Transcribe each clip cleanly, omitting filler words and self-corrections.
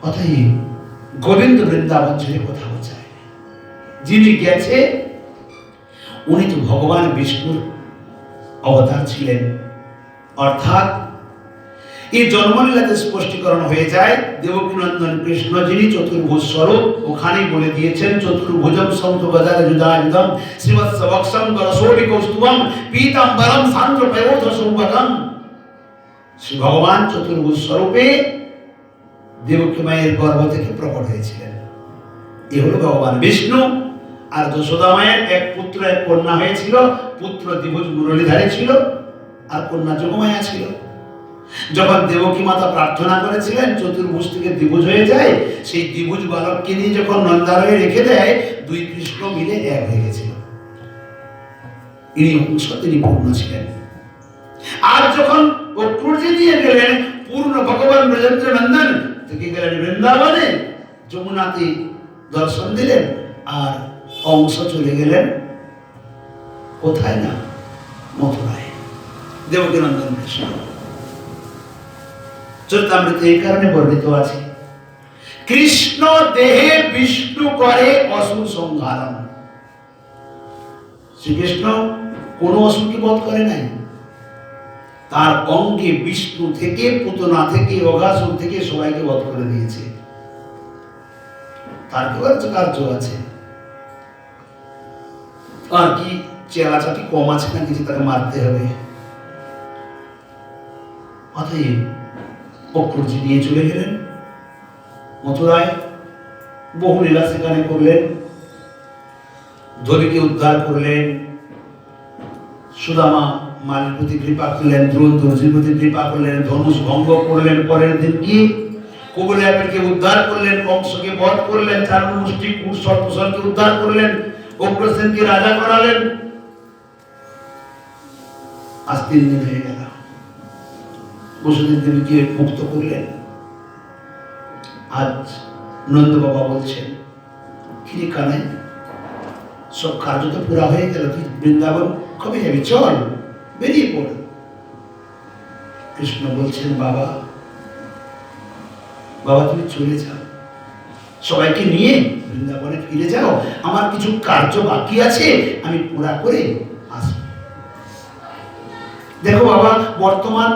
অতএব গোবিন্দ বৃন্দাবন ছেড়ে কোথাও যায়। যিনি গেছে উনি তো ভগবান বিষ্ণুর অবতার ছিলেন। অর্থাৎ এই জন্মলীলাতে স্পষ্টীকরণ হয়ে যায় দেবকীনন্দন কৃষ্ণ যিনি চতুর্ভুজ স্বরূপ, ওখানেই বলে দিয়েছেন চতুর্ভুজম সন্ত গজার যুদায়ুধম শ্রীবৎস বক্ষম গরশোভি কৌস্তুভম পীতাম্বরম সান্দ্র পয়োধ সৌভগম। শ্রী ভগবান চতুর্ভুজ স্বরূপে দেবকী মায়ের গর্ভ থেকে প্রকট হয়েছিলেন। এ হলো ভগবান বিষ্ণু। আর যশোদা মায়ের এক পুত্র এক কন্যা হয়েছিল। পুত্র দ্বিভুজ মুরলীধারী ছিল আর কন্যা যোগমায়া ছিল। যখন দেবকী মাতা প্রার্থনা করেছিলেন চতুর্ভুজ থেকে দ্বিভুজ হয়ে যায়, সেই দ্বিভুজ বালককে নিয়ে যখন নন্দালয়ে রেখে দেয়, দুই কৃষ্ণ মিলে এক হয়ে গেছিল। ইনি অংশ, তিনি পূর্ণ ছিলেন। আর যখন অক্রুরজি নিয়ে গেলেন পূর্ণ ভগবান ব্রজেন্দ্র নন্দন থেকে গেলেন বৃন্দাবনে, যমুনাতে দর্শন দিলেন, আর অংশ চলে গেলেন কোথায় না মথুরায়। দেবকী নন্দন কৃষ্ণ চরিতামৃতে এই কারণে বর্ণিত আছে, কৃষ্ণ দেহে বিষ্ণু করে অসুর সংহারণ। শ্রীকৃষ্ণ কোন অসুরকে বধ করে নাই, তার অঙ্গে বিষ্ণু থেকে পুতনা থেকে অঘাসুর থেকে সবাইকে বধ করে দিয়েছে। তার কি কার্য আছে? আর কি চেলাচাটি কম আছে না কিছু তাকে মারতে হবে? অতএব অক্রুরজি নিয়ে চলে গেলেন মথুরায়, বহু লীলা সেখানে করলেন। ধরিকে উদ্ধার করলেন, সুদামা মালির প্রতি কৃপা করলেন, দ্রোণ দর্জির প্রতি কৃপা করলেন, ধনুষ ভঙ্গ করলেন। পরের দিন কি কুবলায়াকে উদ্ধার করলেন, কংসকে বধ করলেন, চারণ মুষ্টি কুট সর্পসরকে উদ্ধার করলেন, অগ্রসেনকে রাজা করালেন। আজ 3 দিন হয়ে গেল। বসুদেব দেবীকে মুক্ত করলেন। আজ নন্দ বাবা বলছেন, কিরে কানাই, সব কার্য তো পুরা হয়ে গেল, তুই বৃন্দাবন কবে যাবি? চল, বেরিয়ে পড়। কৃষ্ণ বলছেন, বাবা বাবা তুমি চলে যাও, সবাইকে নিয়ে বৃন্দাবনে ফিরে যাও, আমার কিছু কার্য বাকি আছে, আমি পুরা করে আসব। দেখো বাবা, বর্তমান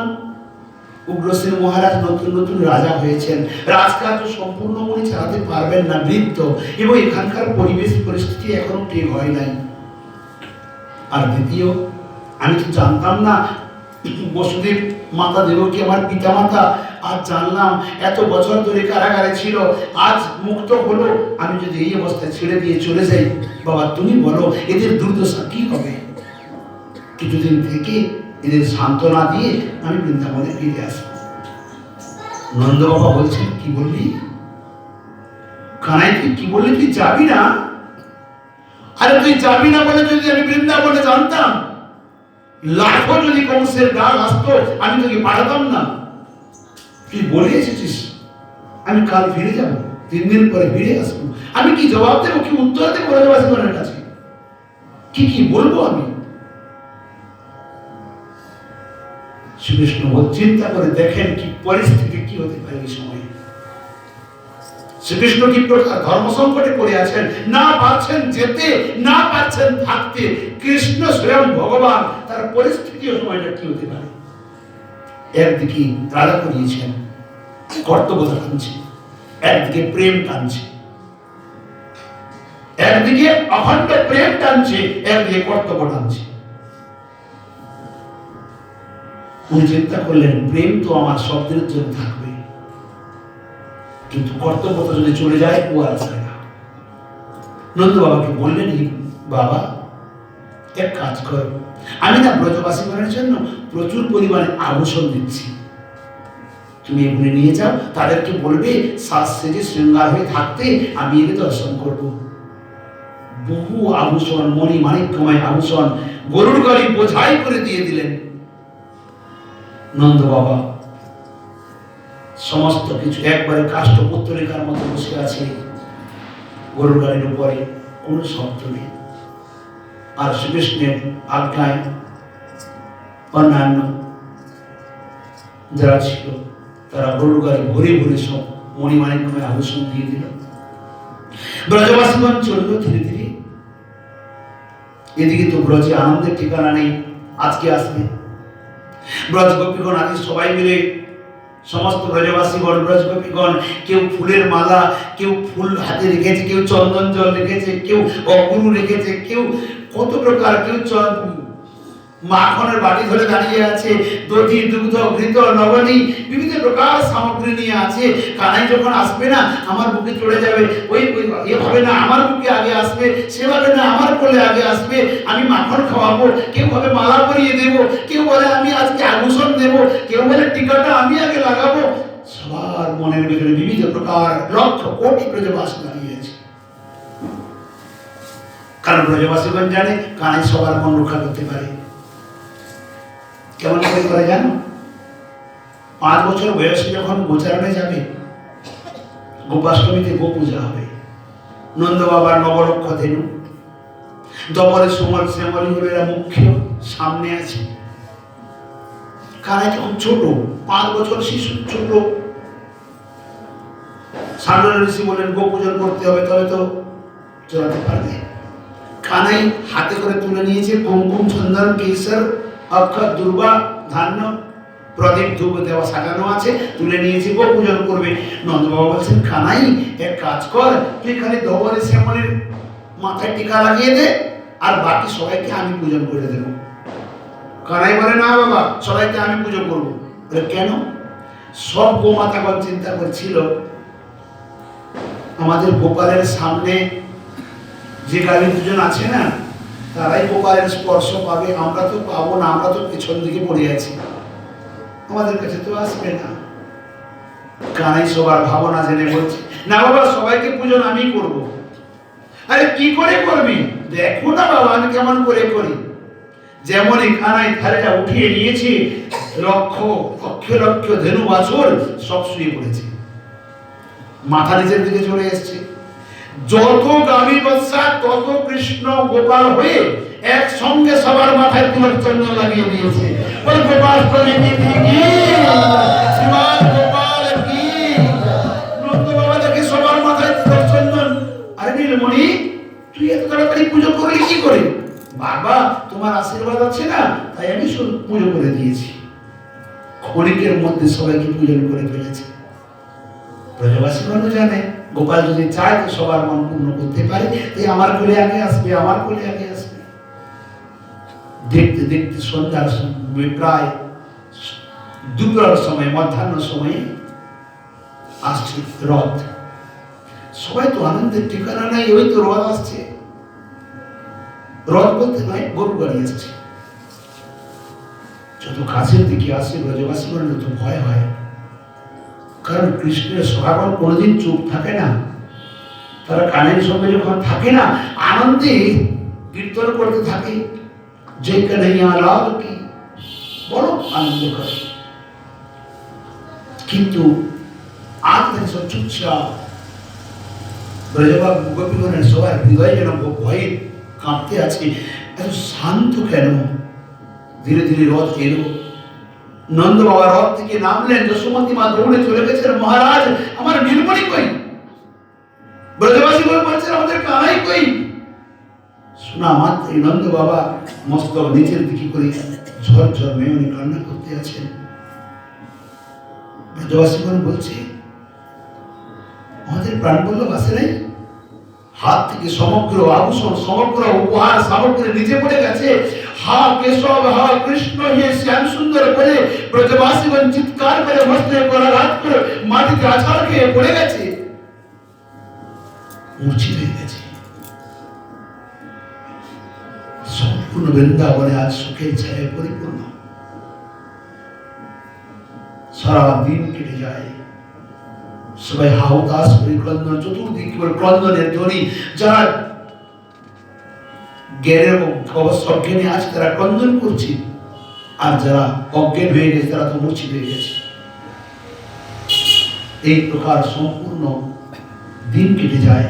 উগ্রসেন মহারাজ নতুন নতুন রাজা হয়েছেন, রাজকার্য সম্পূর্ণ উনি চালাতে পারবেন না, বৃদ্ধ, এবং এখানকার পরিবেশ পরিস্থিতি এখনো ঠিক হয় নাই। আর দ্বিতীয়, আমি তো জানতাম না বসুদেব মাতা দেবকী আমার পিতা মাতা, আজ জানলাম এত বছর ধরে কারাগারে ছিল, আজ মুক্ত হলো। আমি যদি এই অবস্থায় ছেড়ে দিয়ে চলে যাই, বাবা তুমি বলো এদের দুর্দশা কি হবে? কিছুদিন থেকে এদের সান্ত্বনা দিয়ে আমি বৃন্দাবনে ফিরে আসবো। নন্দ বাবা বলছেন, কি বললি কানাই, তুই কি বললি? তুই যাবি না? আরে তুই যাবি না বলে যদি আমি বৃন্দাবনে জানতাম, লাখো যদি কংসের ডাক আসতো, আমি তোকে পাঠাতাম না। তুই বলে এসেছিস আমি কাল ফিরে যাব, 3 দিন পরে ফিরে আসবো। আমি কি জবাব দেবো, কি উত্তর দেবো রাজবাসীগণের কাছে? কি বলবো আমি? শ্রীকৃষ্ণ চিন্তা করে দেখেন কি পরিস্থিতি কি হতে পারে এই সময়। শ্রীকৃষ্ণ কি ধর্ম সংকটে পড়ে আছেন, না পারছেন যেতে, না পারছেন থাকতে। কৃষ্ণ স্বয়ং ভগবান, তার পরিস্থিতি ও সময়টা কি হতে পারে? একদিকে রাজা করিয়েছেন, কর্তব্যতা টানছে, একদিকে প্রেম টানছে, একদিকে অখণ্ড প্রেম টানছে, একদিকে কর্তব্য টানছে। উনি চিন্তা করলেন, প্রেম তো আমার শব্দের জন্য থাকবে, কিন্তু কর্তব্যতা যদি চলে যায় ও আর আসবে না। নন্দ বাবাকে বললেন, বাবা এক কাজ কর, আমি না ব্রজবাসীগণের জন্য প্রচুর পরিমাণে আভূষণ দিচ্ছি, তুমি এগুলি নিয়ে যাও, তাদেরকে বলবে সাজ সেজে শৃঙ্গার হয়ে থাকতে, আমি এদের দর্শন করব। বহু আভূষণ, মণি মাণিক্যময় আভূষণ গরুর গাড়ি বোঝাই করে দিয়ে দিলেন। নন্দ বাবা সমস্ত কিছু একবারে কাষ্ঠপুত্তলিকার মতো বসে আছে গরুর গাড়ির উপরে, কোনো শব্দ নেই। আর শ্রীকৃষ্ণের আজ্ঞায় অন্যান্য যারা ছিল তারা গরুর গাড়ি ভরে ভরে সব মণিমাণিক্যময় আভূষণ দিয়ে দিল। ব্রজবাসীগণ চলল ধীরে ধীরে। এদিকে তো ব্রজে আনন্দের ঠিকানা নেই, আজকে আসবে। ব্রজ গোপীগণ আদি সবাই মিলে, সমস্ত ব্রজবাসীগণ ব্রজগোপীগণ, কেউ ফুলের মালা, কেউ ফুল হাতে রেখেছে, কেউ চন্দন জল রেখেছে, কেউ অগুরু রেখেছে, কেউ কত প্রকার, কেউ মাখনের বাটি ধরে দাঁড়িয়ে আছে, দধি দুগ্ধ ঘৃত নবনী বিভিন্ন প্রকার সামগ্রী নিয়ে আছে। কানাই যখন আসবে না আমার বুকে চড়ে যাবে, ওই এভাবে না আমার বুকে আগে আসবে, সেভাবে না আমার কোলে আগে আসবে, আমি মাখন খাওয়াবো, কেউ ভাবে মালা পরিয়ে দেবো, কেউ বলে আমি আজকে আভূষণ দেবো, কেউ বলে টিকাটা আমি আগে লাগাবো। সবার মনের ভিতরে বিবিধ প্রকার লক্ষ কোটি ব্রজবাসী দাঁড়িয়ে আছে। কারণ ব্রজবাসীগণ জানে কানাই সবার মন রক্ষা করতে পারে। কেমন করে জানো? 5 বছর বয়সে যখন গোচারণে যাবে, গোপাষ্টমীতে গো পূজা হবে, নন্দ বাবার নবরক্ষ ধেনু, দবরে সমর শ্যামলী হলো এরা মুখ্য সামনে আছে। কানাই যখন ছোট, 5 বছর শিশু, ছোট। সান্ডল ঋষি বলেন গো পূজন করতে হবে, তবে তো চড়াতে পারবে। কানাই হাতে করে তুলে নিয়েছে কুমকুম চন্দন কেশর অক্ষর দুর্বা ধান্য প্রদীপ ধূপ দেওয়া সাজানো আছে, তুলে নিয়েছি, গো পূজন করবে। নন্দবাবা বলছেন কানাই এক কাজ কর, তুই খালি দবরে শ্যামলের মাথায় টিকা লাগিয়ে দে, আর বাকি সবাইকে আমি পূজন করে দেব। কানাই বলে না বাবা, সবাইকে আমি পুজো করবো। বলে কেন? সব গোমাতাগণ চিন্তা করছিল আমাদের গোপালের সামনে যে গাড়ি দুজন আছে না, তারাই গোপালের স্পর্শ পাবে, আমরা তো পাবো না, আমরা তো পেছন দিকে পড়ে আছি, আমাদের কাছে তো আসবে না। কানাই সবার ভাবনা জেনে বলছে না বাবা, সবাইকে পূজন আমি করব। আরে কি করে করবি? দেখো না বাবা আমি কেমন করে করি। যেমনই কানাই থালিটা উঠিয়ে নিয়েছে, লক্ষ লক্ষ লক্ষ ধেনু বাছুর সব শুয়ে পড়েছে, মাথা নিচের দিকে চলে এসছে। যত গাভী বাচ্চা তত কৃষ্ণ গোপাল হয়ে একসঙ্গে সবার মাথায় তিলক চন্দন লাগিয়ে দিয়েছে। ওই গোপাল নন্দ বাবা দেখে সবার মাথায় তিলক চন্দন। আরে নীলমণি, তুই এত তাড়াতাড়ি পুজো করলি কি করে? বাবা তোমার আশীর্বাদ আছে না, তাই আমি শুধু পুজো করে দিয়েছি। ক্ষণিকের মধ্যে সবাইকে পূজন করে ফেলেছে। ব্রজবাসীগণও জানে গোপাল যদি চায় তো সবার মন পূর্ণ করতে পারে, তাই আমার কোলে আগে আসবে, আমার কোলে আগে আসবে। দেখতে দেখতে সন্ধ্যার প্রায় দুপুর সময়, মধ্যাহ্ন সময়ে আসছে রথ। সবাই তো আনন্দের ঠিকানা নাই, ওই তো রথ আসছে। রথ বলতে নয়, গরু গাড়ি আসছে। যত কাছের দিকে আসে ব্রজবাসীগণ তো ভয় হয়, কারণ কৃষ্ণের সভাগণ কোনোদিন চুপ থাকে না। তারা কানের সঙ্গে যখন থাকে না, আনন্দে কীর্তন করতে থাকে, যে কানাইয়া লাল কি, বড় আনন্দ করে। কিন্তু আজ থেকে সব চুপচাপ। ব্রজবাব গোপীগণের সবাই হৃদয় যেন ভয়ে কাঁপতে আছে, এত শান্ত কেন? ধীরে ধীরে রথ এলো। নন্দ বাবা রথ থেকে নামলেন, যশোমতী মা দৌড়ে চলে গেছেন, মহারাজ আমার নীলমণি কই? ব্রজবাসী বলছেন আমাদের কানাই কই? শোনা মাত্রই নন্দ বাবা মস্তক নিচের দিকে করে ঝর ঝর মেয়নি কান্না করতে আছেন। ব্রজবাসী বলছে আমাদের প্রাণবল্লভ আসে নাই? হাত থেকে সমগ্র আভূষণ, সমগ্র উপহার সামগ্রী নিচে পড়ে গেছে। হা কেশব, হা কৃষ্ণ, হে শ্যাম সুন্দর করে ব্রজবাসীগণ চিৎকার করে মস্তকে করাঘাত করে মাটিতে আছাড় খেয়ে পড়ে গেছে, মূর্ছিত হয়ে গেছে। সম্পূর্ণ বৃন্দাবনে আজ সুখের ছায়ায় পরিপূর্ণ। সারা দিন কেটে যায়, সবাই হাহুতাশ করে ক্রন্দন, চতুর্দিক করে ক্রন্দনের ধ্বনি। যারা জ্ঞানের অজ্ঞানে আছে তারা ক্রন্দন করছে, আর যারা অজ্ঞান হয়ে গেছে তারা তো মূর্ছিত হয়ে গেছে। এই প্রকার সম্পূর্ণ দিন কেটে যায়।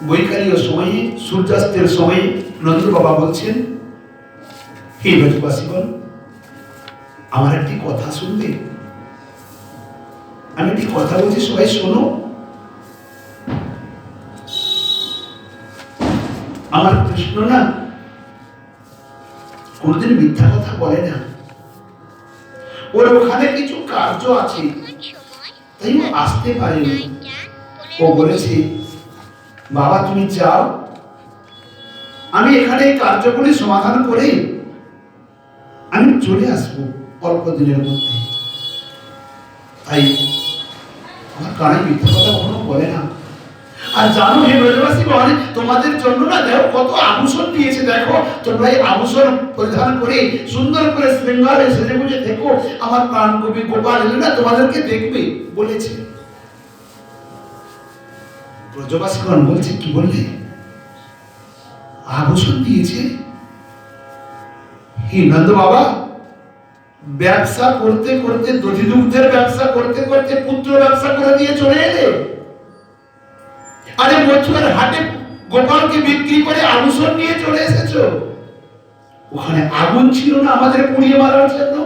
বৈকালীয় সময়ে, সূর্যাস্তের সময়ে নন্দ বাবা বলছেন হে ব্রজবাসীগণ, আমার একটি কথা শুনবে? আমি একটি কথা বলছি, সবাই শোনো। আমার কৃষ্ণ না কোনদিন মিথ্যা কথা বলে না। ওর ওখানে কিছু কার্য আছে, তাই ও আসতে পারেনি। ও বলেছে, বাবা তুমি যাও, আমি এখানে এই কার্যগুলি সমাধান করে আমি চলে আসবো অল্প দিনের মধ্যে। তাই আমার কানে মিথ্যা কথা কখনো বলে না। আর জানো হে ব্রজবাসী গণ, তোমাদের জন্য না দেখো কত আভূষণ দিয়েছে। দেখো তোমরা এই আভূষণ পরিধান করে সুন্দর করে শৃঙ্গারে সেজে গুজে দেখো, আমার প্রাণ কবি গোপাল এলে না তোমাদেরকে দেখবে বলেছে। ব্রজবাসী গণ বলছে, কি বললে? আভূষণ দিয়েছে? হে নন্দ বাবা, ব্যবসা করতে করতে, দধি দুগ্ধের ব্যবসা করতে করতে পুত্র ব্যবসা করে দিয়ে চলে এলে। আরে মথুরার হাটে গোপালকে বিক্রি করে আভূষণ নিয়ে চলে এসেছো। ওখানে আগুন ছিল না আমাদের পুড়িয়ে মারার জন্য,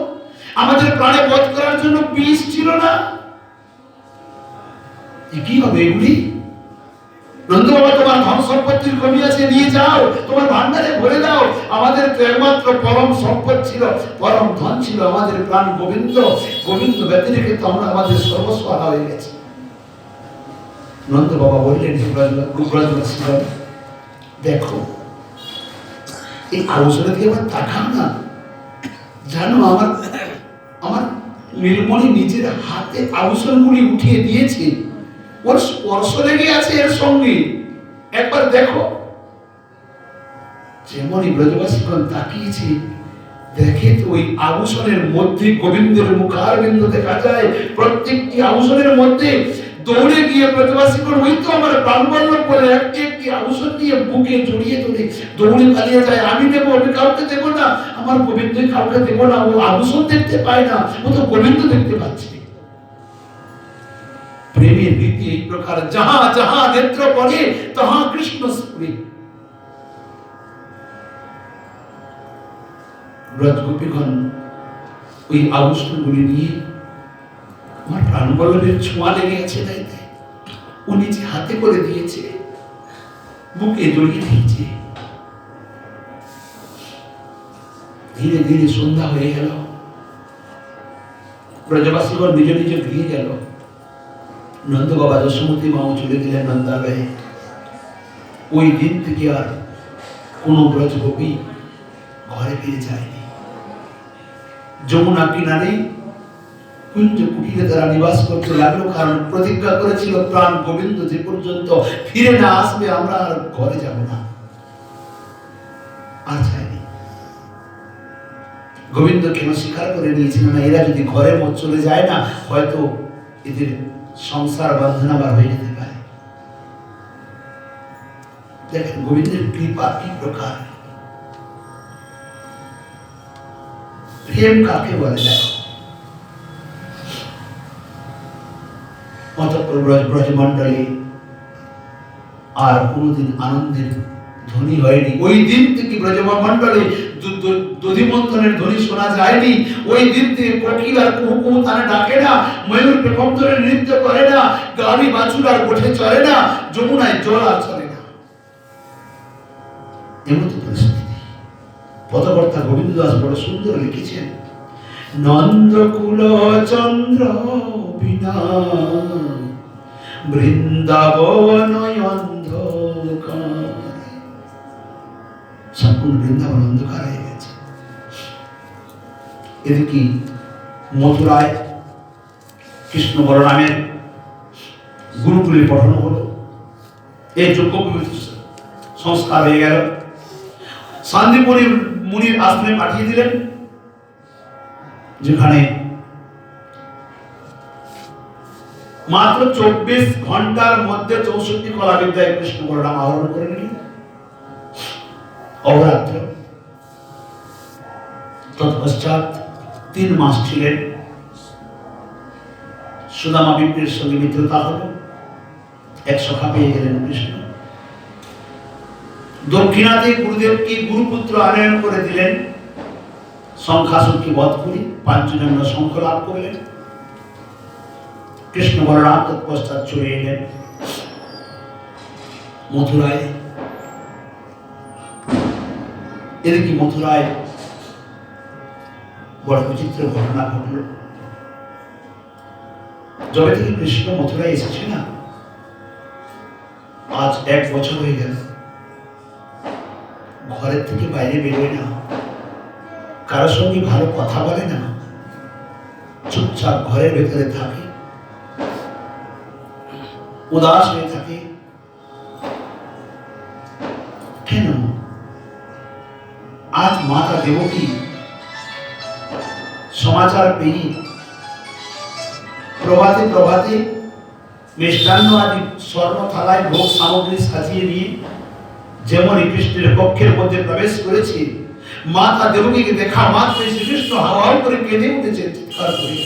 আমাদের প্রাণে বধ করার জন্য বিষ ছিল না? কি হবে এগুলি? নন্দ বাবা, তোমার ধন সম্পত্তির কমি আছে, নিয়ে যাও, তোমার ভান্ডারে ভরে দাও। আমাদের তো একমাত্র পরম সম্পদ ছিল, পরম ধন ছিল আমাদের প্রাণ গোবিন্দ। গোবিন্দ ব্যতিরেকে তো আমরা আমাদের সর্বস্ব হারা হয়ে গেছে। নন্দ বাবা বললেন, দেখো এই আলোচনা দিয়ে আমার তাকাও না। জানো আমার আমার নীলমণি নিজের হাতে আভূষণগুলি উঠিয়ে দিয়েছে, ওর স্পর্শ লেগে আছে এর সঙ্গে। একবার দেখো। যেমনই ব্রজবাসীগণ তাকিয়েছে, দেখে তো ওই আভূষণের মধ্যে গোবিন্দের মুখারবিন্দ দেখা যায়। প্রত্যেকটি আভূষণের মধ্যে দৌড়ে গিয়ে ব্রজবাসীগণ, ওই তো আমার প্রাণবল্লভ বলে একটি একটি আভূষণ নিয়ে বুকে জড়িয়ে ধরে দৌড়ে পালিয়ে যায়। আমি দেবো, আমি কাউকে দেবো না, আমার গোবিন্দ কাউকে দেবো না। ও আভূষণ দেখতে পায় না, ও তো গোবিন্দ দেখতে পাচ্ছে। প্রেমের রীতি এই প্রকার, যাহা যাহা নেত্র পড়ে তাহা কৃষ্ণ স্ফুরে। ব্রজগোপীগণ ওই আভূষণগুলি নিয়ে, আমার প্রাণবল্লভের ছোঁয়া লেগে আছে, তাই ও নিজে হাতে করে দিয়েছে, বুকে জড়িয়ে দিয়েছে। ধীরে ধীরে সন্ধ্যা হয়ে গেল। ব্রজবাসীগণ নিজ নিজ গৃহে গেল। নন্দ বাবা যশোমতী মাও চলে গেলেন নন্দালয়ে। ওই দিন থেকে আর কোনো ব্রজগোপী ঘরে ফিরে যায়নি। যমুনা কিনারে কুঞ্জ কুটিরে তারা নিবাস করতে লাগলো, কারণ প্রতিজ্ঞা করেছিল প্রাণ গোবিন্দ যে পর্যন্ত ফিরে না আসবে আমরা আর ঘরে যাব না। আর যায়নি। গোবিন্দ কেন স্বীকার করে নিয়েছিল না, এরা যদি ঘরে মত চলে যায় না, হয়তো এদের সংসার বন্ধন আবার হয়ে যেতে পারে। দেখেন গোবিন্দের কৃপা কি প্রকার, প্রেম কাকে বলে দেখো। অতঃপর ব্রজমণ্ডলী আর কোনদিন আনন্দের ধ্বনি হয়নি। ওই দিন থেকে ব্রজমণ্ডলী দধিমন্থনের ধ্বনি শোনা যায়নি। ওই দিন থেকে কোকিল আর কুহু কুহু তানে ডাকে না, ময়ূর পেখম ধরে নৃত্য করে না, গাড়ি বাছুর আর গোঠে চলে না, যমুনায় জল আর চলে না। এমন পরিস্থিতি। পদকর্তা গোবিন্দ দাস বড় সুন্দর লিখেছেন, নন্দকুল চন্দ্র বিনা বৃন্দাবন অন্ধকার। সম্পূর্ণ বৃন্দাবন অন্ধকার হয়ে গেছে। এদিকে মথুরায় কৃষ্ণ বলরামের গুরুকুলে পঠানো হলো। এই যজ্ঞ সংস্কার হয়ে গেল। শান্তিপুরী মুনির আশ্রমে পাঠিয়ে দিলেন, যেখানে মাত্র 24 ঘন্টার মধ্যে 64 কলা বিদ্যায় কৃষ্ণ বলরাম আহরণ করে নিলেন। অহরাত্র তৎপশ্চাৎ 3 মাস ছিলেন। সুদামা বিপ্রের সঙ্গে মিত্রতা হল, এক সখা পেয়ে গেলেন কৃষ্ণ। দক্ষিণাতে গুরুদেবকে গুরুপুত্র আনয়ন করে দিলেন। সংখ্যাসুরকে বধ করে 5 জন শঙ্খ লাভ করলেন। কৃষ্ণ বলরাম তৎপশ্চাৎ চলে এলেন মথুরায়। এদিকে মথুরায় বড় বিচিত্র ঘটনা ঘটল। যবে থেকে কৃষ্ণ মথুরায় এসেছে না, আজ 1 বছর হয়ে গেল, ঘরের থেকে বাইরে বেরোয় না, কারোর সঙ্গে ভালো কথা বলে না, চুপচাপ ঘরের ভেতরে থাকে, উদাস হয়ে থাকে। কেন? আজ মাতা দেবকী সমাচার পেয়ে প্রভাতে প্রভাতে মিষ্টান্ন আদি স্বর্ণ থালায় ভোগ সামগ্রী সাজিয়ে নিয়ে যেমন কৃষ্ণের কক্ষের মধ্যে প্রবেশ করেছে, মাতা দেবকীকে দেখা মাত্র শ্রীকৃষ্ণ হাওয়া করে কেঁদে উঠেছে চিৎকার করে।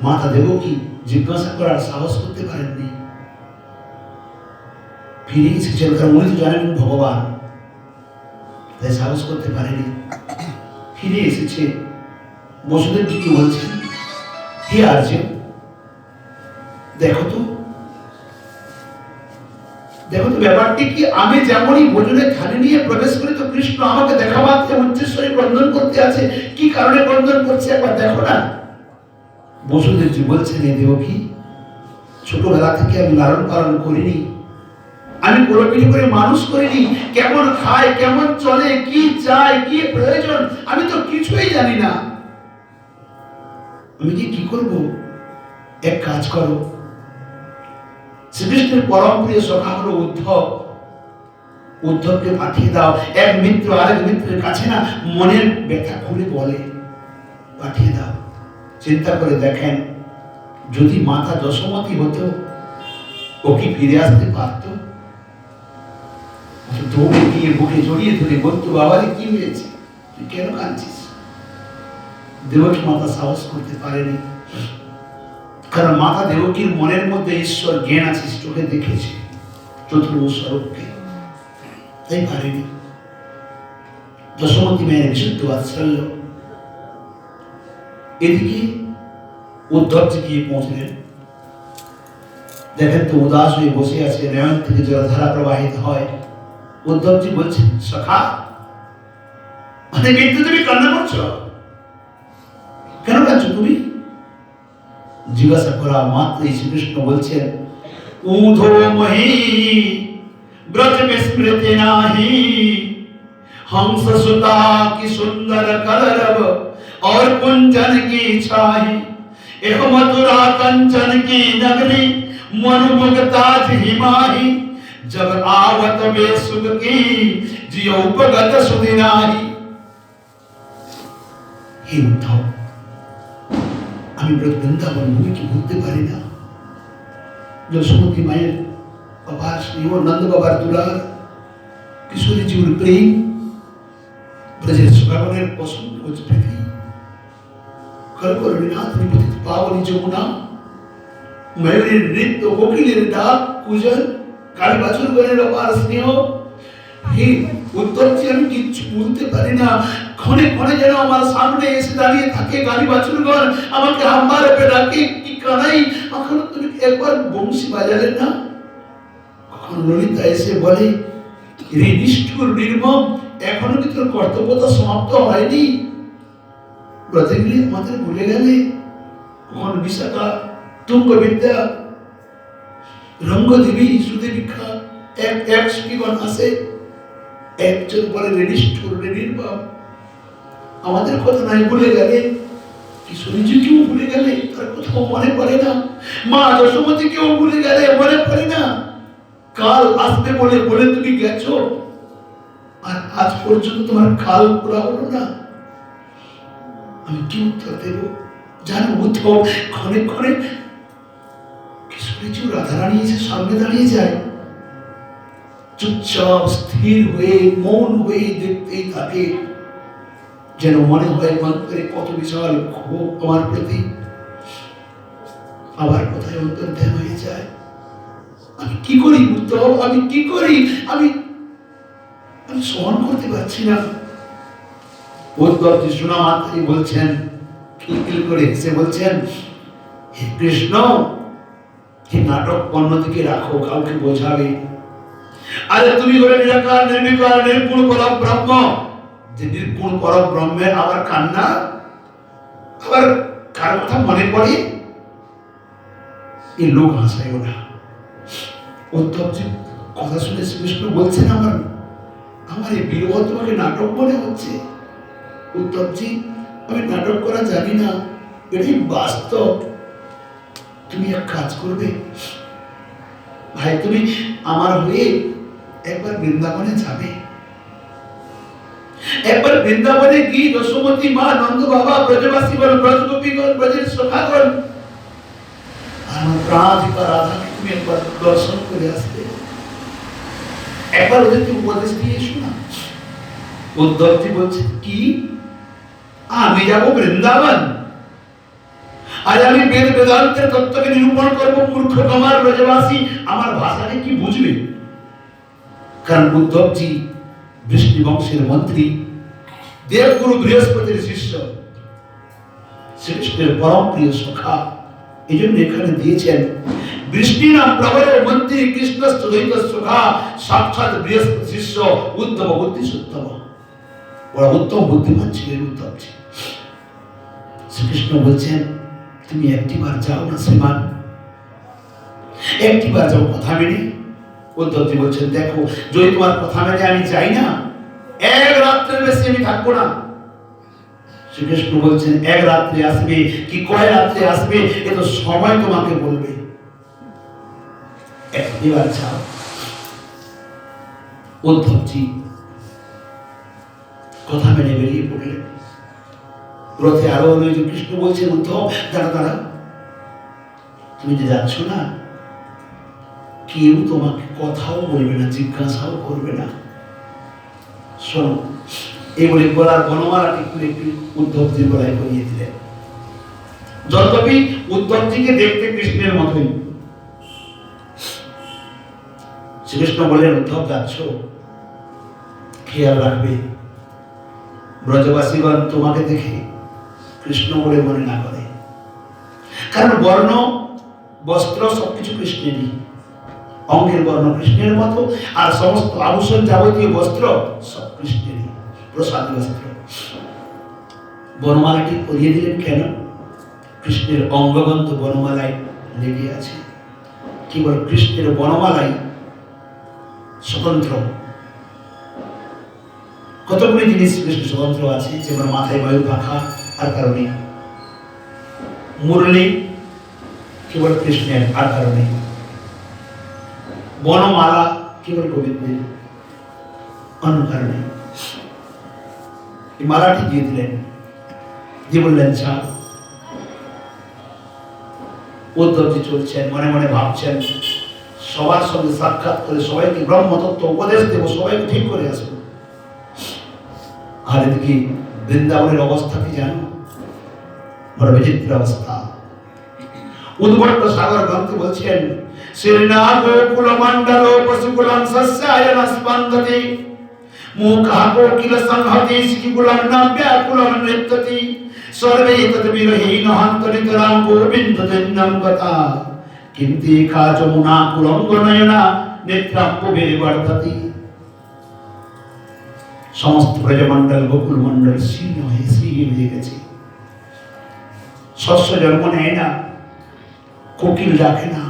মাতা দেবকী জিজ্ঞাসা করার সাহস করতে পারেননি, ফিরে এসেছেন, কারণ উনি তো জানেন ভগবান, তাই সাহস করতে পারেনি। ফিরে এসেছে, বসুদেব জি কি বলছেন, হে আর্যন, দেখো তো ব্যাপারটি কি, আমি যেমনই ভোজনের থালি নিয়ে প্রবেশ করি তো কৃষ্ণ আমাকে দেখা মাত্র উচ্চস্বরে ক্রন্দন করতে আছে, কি কারণে ক্রন্দন করছে একবার দেখো না। বসুদেব জি বলছেন, এ দেবকী, ছোটবেলা থেকে আমি লালন পালন করিনি, আমি কোলপিঠে করে মানুষ করিনি, কেমন খায়, কেমন চলে, কি চায়, কি প্রয়োজন, আমি তো কিছুই জানি না। আমি কি করব? এক কাজ করো, শ্রীকৃষ্ণের পরম প্রিয় সখা হলো উদ্ধবকে পাঠিয়ে দাও। এক মিত্র আরেক মিত্রের কাছে না মনের ব্যথা খুলে বলে, পাঠিয়ে দাও। চিন্তা করে দেখেন, যদি মাতা যশোমতী হতো, ও কি ফিরে আসতে পারত? দৌড়ে গিয়ে বুকে জড়িয়ে ধরে বলতো, বাবারে কি হয়েছে, তুই কেন কাঁদছিস? দেবকী মাতা সাহস করতে পারেনি, কারণ মাতা দেবকীর মনের মধ্যে ঈশ্বর জ্ঞান আছে, চোখে দেখেছে চতুর্ভুজ স্বরূপকে, তাই পারেনি। যশোমতী মেয়ের বিশুদ্ধ বাৎসল্য। এদিকে উদ্ধবজি গিয়ে পৌঁছলেন, দেখেন তো উদাস হয়ে বসে আছে, নয়ন থেকে জলধারা প্রবাহিত হয়। উদ্ধবজি বলছেন, সখা, মানে কিন্তু তুমি কান্না করছো কেন? কাঁদছো তুমি? জিজ্ঞাসা করা মাত্রই শ্রীকৃষ্ণ বলছেন, ऊधो मही ब्रज में स्मृति नाही, हंस सुता की सुंदर कलरव और कुंजन की छाई, एह मथुरा कंचन की नगरी मनुमुग्धा हिमाही, जब आवत वे सुख की जियो उपगत सुदिनाही। हे उद्धव, আমি বৃন্দাবন ভূমিকে ভুলতে পারি না। যশোমতী মায়ের বাবার স্নেহ, নন্দ বাবার দুলার, কিশোরী জীবন প্রেম, ব্রজের সুখাগণের পছন্দ প্রীতি, করকরণীনাথ নিপতিত পাবনী যমুনা, ময়ূরের নৃত্য, কোকিলের ডাক, পূজন, কালী বাছুরগণের অপার স্নেহ। হে উদ্ধবজি, আমি কিচ্ছু বলতে পারি না। ক্ষণে ক্ষণে যেন আমার সামনে এসে দাঁড়িয়ে থাকে গালি বাছুরগণ, আমাকে হাম্বা রূপে ডাকে, কি কানাই, এখন তুমি একবার বংশী বাজালে না? কখন ললিতা এসে বলে, রে নিষ্ঠুর নির্মম, এখনো কি তোর কর্তব্যতা সমাপ্ত হয়নি? ব্রজগুলি আমাদের ভুলে গেলে। কখন বিশাখা, তুঙ্গবিদ্যা, রঙ্গদেবী, সুদেবীক্ষা, এক সুখীগণ আসে, একজন বলে রে নিষ্ঠুর রে নির্মম, আমাদের কথা নাই ভুলে গেলে। কিশোরীজিকেও ভুলে গেলে, তার কোথাও মনে পড়ে না। মা যশোমতীকেও ভুলে গেলে, মনে পড়ে না। কাল আসবে বলে বলে তুমি গেছো, আর আজ পর্যন্ত তোমার কাল পুরা হলো না। আমি কি উত্তর দেব? জানো উদ্ধব, ক্ষণে ক্ষণে কিশোরীজিও রাধারানী এসে সামনে দাঁড়িয়ে যায়, চুপচাপ স্থির হয়ে মৌন হয়ে দেখতেই থাকে, যেন মনে হয় অন্তরে কত বিশাল ক্ষোভ আমার প্রতি। আবার কোথায় অন্তর্ধান হয়ে যায়। আমি কি করি উদ্ধব, আমি কি করি? আমি সহন করতে পারছি না। উদ্ধবজি শোনা মাত্রই বলছেন, খিলখিল করে হেসে বলছেন, হে কৃষ্ণ, কি নাটক অন্যদিকে রাখো, কাউকে বোঝাবে। আরে তুমি বলে নিরাকার নির্বিকার নির্গুণ পরম ব্রহ্ম, যে নির্গুণ পরম ব্রহ্মের আবার কান্না, আবার কার কথা মনে পড়ে, এই লোক হাসাইও না। উদ্ধবজি কথা শুনে শ্রীকৃষ্ণ বলছেন, আমার আমার এই বিরহ তোমাকে নাটক মনে হচ্ছে। উদ্ধবজি, আমি নাটক করা জানি না, এটাই বাস্তব। তুমি এক কাজ করবে ভাই, তুমি আমার হয়ে একবার বৃন্দাবনে যাবে। একবার বৃন্দাবনে গিয়ে যশোমতী মা, নন্দ বাবা, ব্রজবাসীগণ, ব্রজগোপীগণ, ব্রজের সখাগণ, আমার প্রাণাধিকা রাধাকে তুমি একবার দর্শন করে আসবে। একবার ওদেরকে উপদেশ দিয়ে এসো না। উদ্ধবজি বলছে, কি আমি যাবো বৃন্দাবন? আজ আমি বেদ বেদান্তের তত্ত্বকে নিরূপণ করবো, মূর্খ আমার ব্রজবাসী আমার ভাষাকে কি বুঝবে? কারণ উদ্ধবজি বৃষ্ণি বংশের মন্ত্রী, দেবগুরু বৃহস্পতির শিষ্য, শ্রীকৃষ্ণের পরম প্রিয় সখা। এই জন্য এখানে দিয়েছেন বৃষ্টি নাম প্রবল মন্ত্রী কৃষ্ণ দ্বৈত সখা, সাক্ষাৎ বৃহস্পতি শিষ্য উদ্ধব বুদ্ধিসুত্তম। বড় উত্তম বুদ্ধিমান ছিলেন উদ্ধবজি। শ্রীকৃষ্ণ বলছেন, তুমি একটিবার যাও না শ্রীমান, একটিবার যাও কথা মেনে। উদ্ধবজি বলছেন, দেখো যদি তোমার কথা মেনে আমি যাই না, এক রাত্রের বেশি আমি থাকবো না। শ্রীকৃষ্ণ বলছেন, এক রাত্রে আসবে কি কয় রাত্রে আসবে এ তো সময় তোমাকে বলবে, একটিবার যাও। উদ্ধবজি কথা মেনে বেরিয়ে পড়লেন। রথে আরো কৃষ্ণ বলছেন, উদ্ধব দাঁড়া দাঁড়া, তুমি যে যাচ্ছ না, কেউ তোমাকে কথাও বলবে না, জিজ্ঞাসাও করবে না। শোনো, এই বলে গলার বনমালাটি খুলে একটু উদ্ধবজির গলায় পরিয়ে দিলেন। যদ্যপি উদ্ধবজিকে দেখতে কৃষ্ণের মতোই। শ্রীকৃষ্ণ বলেন, উদ্ধব যাচ্ছ, খেয়াল রাখবে ব্রজবাসীগণ তোমাকে দেখে কৃষ্ণ বলে মনে না করে। কারণ বর্ণ বস্ত্র সবকিছু কৃষ্ণেরই, অঙ্গের বর্ণ কৃষ্ণের মতো, আর সমস্ত আভূষণ যাবতীয় বস্ত্র সব কৃষ্ণেরই, প্রসাদ বস্ত্র। বনমালাটি পরিয়ে দিলেন কেন? কৃষ্ণের অঙ্গবন্ধ বনমালায় লেগে আছে। কেবল কৃষ্ণের বনমালাই স্বতন্ত্র। কতগুলি জিনিস কৃষ্ণ স্বতন্ত্র আছে, যেমন মাথায় ময়ূর পাখা, আর কারণে মুরলী কেবল কৃষ্ণের, আর কারণে বনমালা কেবল গোবিন্দের, অন্য কারণে। এই মালাটি দিয়ে দিলেন, দিয়ে বললেন যাও। উদ্ধবজি চলছেন, মনে মনে ভাবছেন, সবার সঙ্গে সাক্ষাৎ করে সবাইকে ব্রহ্মতত্ত্ব উপদেশ দেব, সবাইকে ঠিক করে আসবো। আর এদিকে বৃন্দাবনের অবস্থা কি জানো? বড় বিচিত্র অবস্থা। উদ্ভট্ট সাগর গ্রন্থে বলছেন, শ্রীনাথ কুলমণ্ডল পশুকুলম সস্যায়ন স্পন্দতি, মুখা কোকিল সংহতি, শিশুকুলম নাব্যাকুলম নৃত্যতি, সর্বে তদ্বিরহীন হন্তরিতরাম গোবিন্দ জন্যম গতা, কিন্তি কা যমুনা কুলঙ্গনয়না নেত্রাম্বুবে বর্ধতি। সমস্ত ব্রজমণ্ডল গোকুল মণ্ডল শীর্ণ হয়ে শ্রীহীন হয়ে গেছে। শস্য জন্ম নেয় না, কোকিল ডাকে না,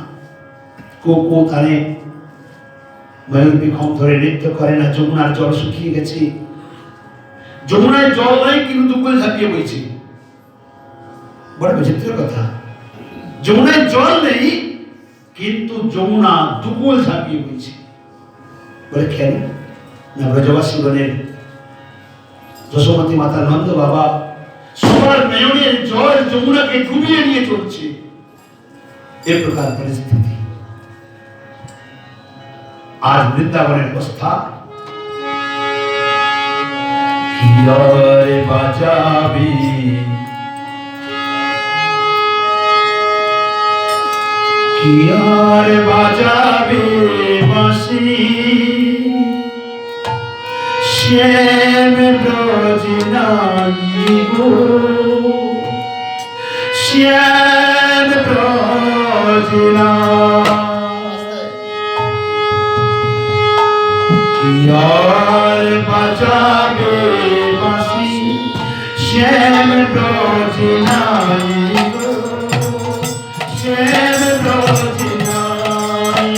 কোকো তানে, ময়ূর বিক্ষম ধরে নৃত্য করে না। যমুনার জল শুকিয়ে গেছে। যমুনায় জল নাই, কিন্তু দুকুল ঝাঁপিয়ে বইছে। বড় বিচিত্র কথা, যমুনায় জল নেই, কিন্তু যমুনা দুকুল ঝাঁপিয়ে বইছে। বলে কেন? না, ব্রজবাসীগণের যশোমতী মাতা, নন্দ বাবা সবার নয়নের জল যমুনাকে ডুবিয়ে নিয়ে চলছে। এ প্রকার পরিস্থিতি। আজ বৃন্দাবনের অবস্থা, কিয়ারে বাজাবি কিয়ারে বাজাবি বাঁশি, শ্যাম ব্রজ নারী গো, শ্যাম ব্রজনা আর বাজাবে বাঁশি শ্যাম ব্রজনাই গো শ্যাম ব্রজনাই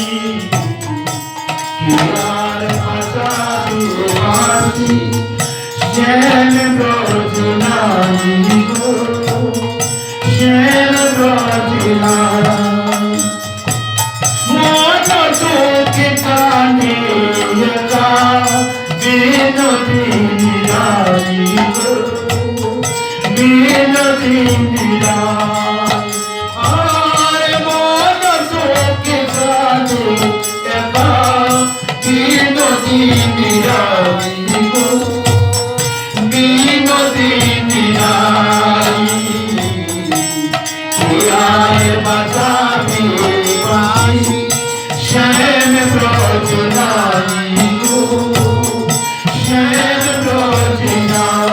আর বাজাবে বাঁশি শ্যাম ব্রজনাই গো শ্যাম ব্রজনাই মন চোখে কানে বিনোদিনী রানী গো বিনোদিনী রানী আর মন চোখে কানে একা বিনোদিনী রানী গো বিনোদিনী রানী আয় বাজাবে বাঁশি শ্যাম ব্রজনাই গো শ্যাম ব্রজনাই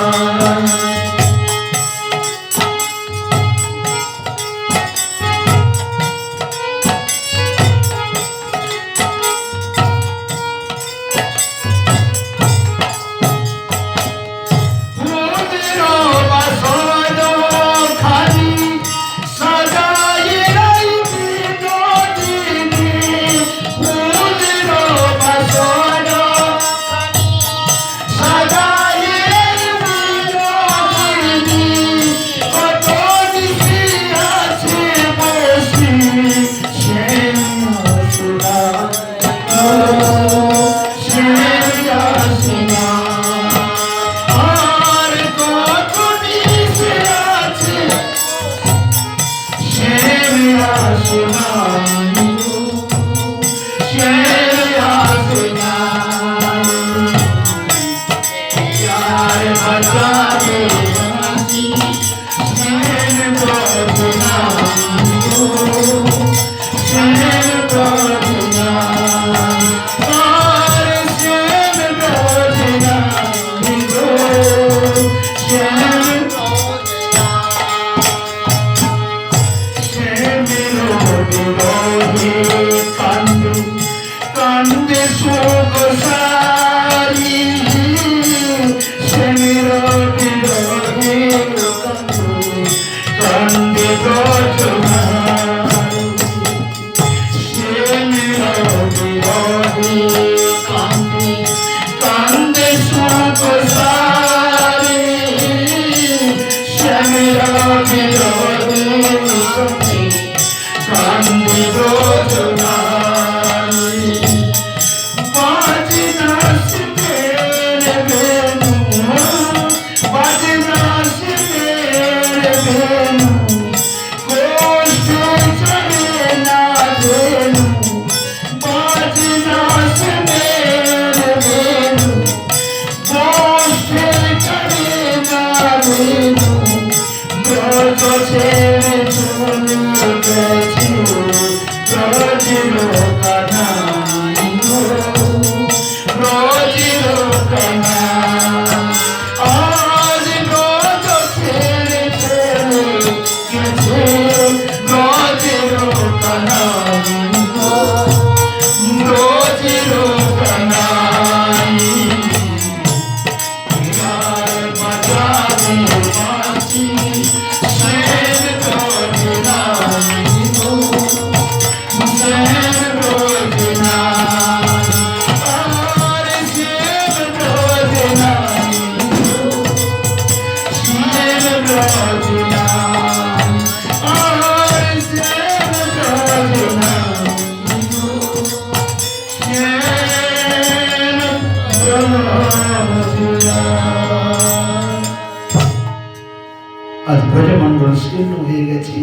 আজ ব্রজমণ্ডল শীর্ণ হয়ে গেছে।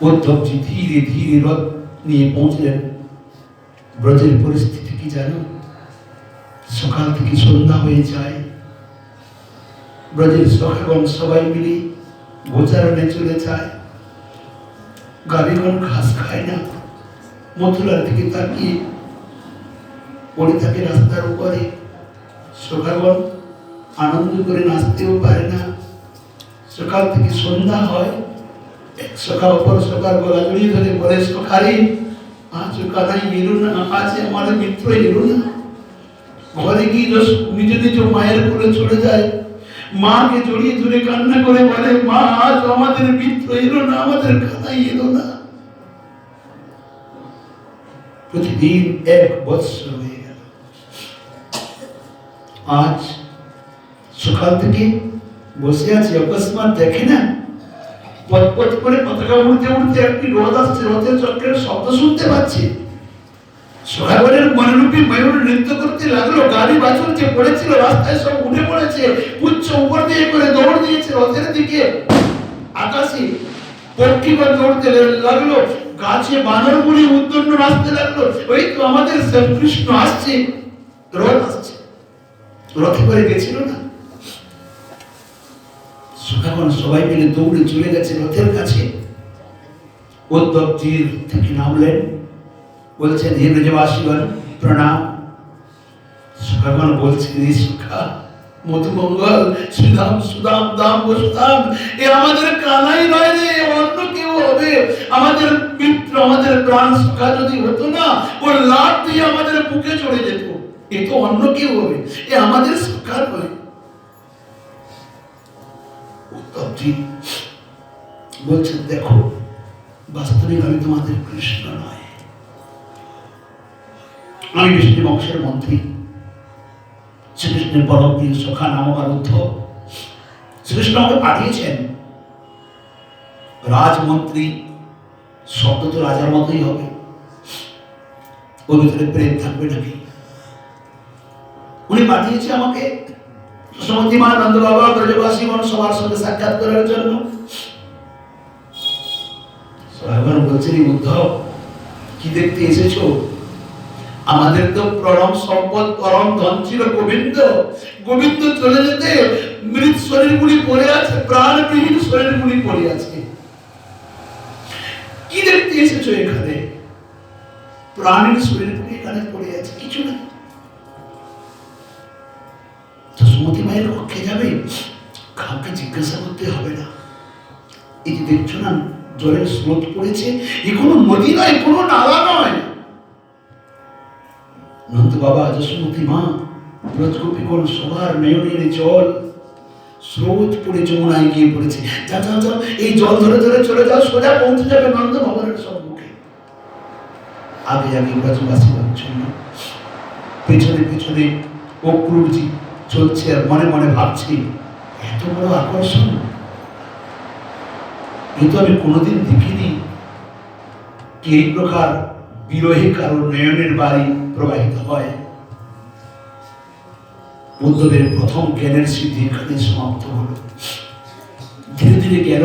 উদ্ধবজি ধীরে ধীরে রথ নিয়ে পৌঁছলেন। ব্রজের পরিস্থিতি কি জানো? সকাল থেকে সন্ধ্যা হয়ে যায়, ব্রজের সখাগণ সবাই মিলে গোচারণে চলে যায়। গাড়িগণ ঘাস খায় না, মথুরার দিকে তাকিয়ে পড়ে থাকে রাস্তার উপরে। সখাগণ আনন্দ করে নাচতেও পারে না, সকাল থেকে সন্ধ্যা হয়, সকাল পর সকাল গলা জড়িয়ে ধরে বলে, সকালে আজ কানাই এলো না, আজ আমার মিত্র এলো না। ঘরে গিয়ে নিজ নিজ মায়ের কোলে চলে যায়, মাকে জড়িয়ে ধরে কান্না করে বলে, মা আজ আমাদের মিত্র এলো না, আমাদের কানাই এলো না। প্রতিদিন 1 বৎসর হয়ে গেল। আজ সকাল থেকে বসে আছে, অকস্মাৎ দেখে না পথ করে পতাকা উড়তে উড়তে একটি রথ আসছে, রথের চক্রের শব্দ শুনতে পাচ্ছে। সকালের মনোরূপী ময়ূর নৃত্য করতে লাগলো, গাড়ি বাছুর যে পড়েছিল রাস্তায় সব উঠে পড়েছে, পুচ্ছ উপর দিয়ে করে দৌড় দিয়েছে রথের দিকে। আকাশে পক্ষীগণ দৌড়তে লাগলো, গাছে বানরগুলি উদ্দণ্ড নাচতে লাগলো, ওই তো আমাদের শ্রীকৃষ্ণ আসছে, রথ আসছে। রথে করে গেছিল না, সুখাগণ সবাই মিলে দৌড়ে চলে গেছে রথের কাছে। উদ্ধবজি থেকে নামলেন, বলছেন, হে ব্রজবাসীগণ প্রণাম। সুখাগণ বলছেন, সুখা মধুমঙ্গল সুদাম সুদাম দাম বসুদাম, এ আমাদের কানাই নয় রে, অন্য কেউ হবে। আমাদের মিত্র, আমাদের প্রাণ সুখা যদি হতো না, ওর লাভ দিয়ে আমাদের বুকে চড়ে যেত। এ তো অন্য কেউ হবে, এ আমাদের সুখা নয়। উদ্ধবজি বলছেন, দেখো বাস্তবিক আমি তোমাদের কৃষ্ণ নয়, আমি বিষ্ণু বংশের মন্ত্রী, শ্রীকৃষ্ণের পরম প্রিয় সখা নাম আমার উদ্ধব। শ্রীকৃষ্ণ আমাকে পাঠিয়েছেন। রাজমন্ত্রী শব্দ তো রাজার মতোই হবে, ওর ভিতরে প্রেম থাকবে নাকি? উনি পাঠিয়েছে আমাকে সমতিমা নন্দ বাবা ব্রজবাসী সবার সঙ্গে সাক্ষাৎ করার জন্য। বলছেন, উদ্ধব কি দেখতে এসেছো? আমাদের তো পরম সম্পদ, পরম ধন ছিল গোবিন্দ। গোবিন্দ চলে যেতে মৃত শরীরগুলি পড়ে আছে, প্রাণবিহীন শরীরগুলি পড়ে আছে। কি দেখতে এসেছো এখানে? প্রাণীর শরীরগুলি এখানে পড়ে আছে, কিছু না। তো সুমতি মায়ের পক্ষে যাবে, কাউকে জিজ্ঞাসা করতে হবে না। এই যে দেখছো না জলের স্রোত পড়েছে, এ কোনো নদী নয়, কোনো নালা নয়। নন্দ বাবা, যশোমতী মা, ব্রজগোপীগণ সবার নয়নের জল স্রোত পড়ে যমুনায় গিয়ে পড়েছে। যাও যাও যাও, এই জল ধরে ধরে চলে যাও, সোজা পৌঁছে যাবে নন্দ ভবনের সম্মুখে। আগে আগে ব্রজবাসী জন্য, পেছনে পেছনে অক্রূরজি চলছে আর মনে মনে ভাবছি, এত বড় আকর্ষণ কিন্তু আমি কোনোদিন দেখিনি। কি এই প্রকার বিরহে কারো নয়নের বাড়ি প্রবাহিত হয়? উদ্ধবের প্রথম জ্ঞানের সিদ্ধি এখানে সমাপ্ত হলো। ধীরে ধীরে গেল